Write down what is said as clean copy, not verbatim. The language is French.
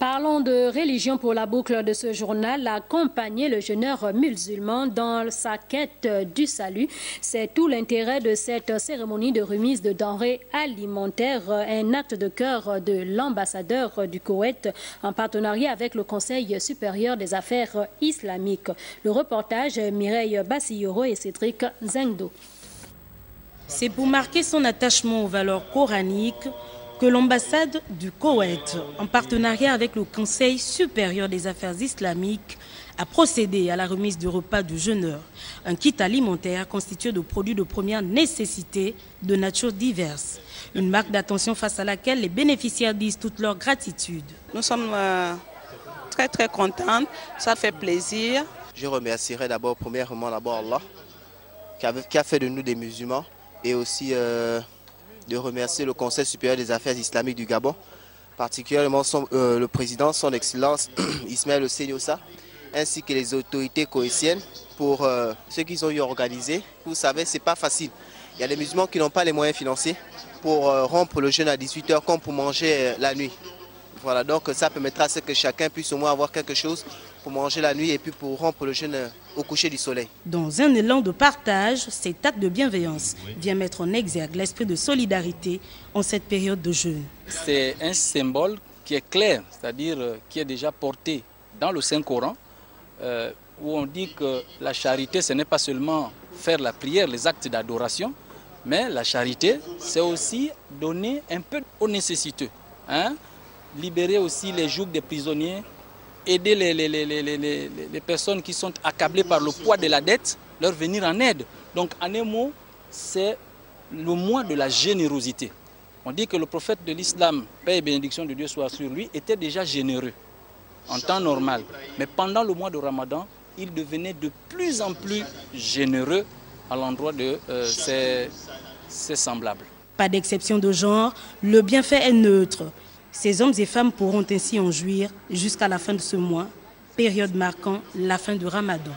Parlons de religion pour la boucle de ce journal. Accompagner le jeûneur musulman dans sa quête du salut, c'est tout l'intérêt de cette cérémonie de remise de denrées alimentaires, un acte de cœur de l'ambassadeur du Koweït en partenariat avec le Conseil supérieur des affaires islamiques. Le reportage, Mireille Bassiyoro et Cédric Zengdo. C'est pour marquer son attachement aux valeurs coraniques que l'ambassade du Koweït, en partenariat avec le Conseil supérieur des affaires islamiques, a procédé à la remise du repas du jeûneur, un kit alimentaire constitué de produits de première nécessité de nature diverse. Une marque d'attention face à laquelle les bénéficiaires disent toute leur gratitude. Nous sommes très contents, ça fait plaisir. Je remercierai d'abord, premièrement, Allah, qui a fait de nous des musulmans, et aussi de remercier le Conseil supérieur des affaires islamiques du Gabon, particulièrement le président, son excellence Ismaël Osei-Nyossa, ainsi que les autorités koweïtiennes pour ce qu'ils ont eu organisé. Vous savez, ce n'est pas facile. Il y a des musulmans qui n'ont pas les moyens financiers pour rompre le jeûne à 18 h comme pour manger la nuit. Voilà, donc ça permettra à ce que chacun puisse au moins avoir quelque chose pour manger la nuit et puis pour rompre le jeûne au coucher du soleil. Dans un élan de partage, cet acte de bienveillance vient mettre en exergue l'esprit de solidarité en cette période de jeûne. C'est un symbole qui est clair, c'est-à-dire qui est déjà porté dans le Saint-Coran, où on dit que la charité, ce n'est pas seulement faire la prière, les actes d'adoration, mais la charité, c'est aussi donner un peu aux nécessiteux. Libérer aussi les jougs des prisonniers, aider les personnes qui sont accablées par le poids de la dette, leur venir en aide. Donc en un mot, c'est le mois de la générosité. On dit que le prophète de l'islam, paix et bénédiction de Dieu soit sur lui, était déjà généreux en temps normal. Mais pendant le mois de Ramadan, il devenait de plus en plus généreux à l'endroit de ses semblables. Pas d'exception de genre, le bienfait est neutre. Ces hommes et femmes pourront ainsi en jouir jusqu'à la fin de ce mois, période marquant la fin du Ramadan.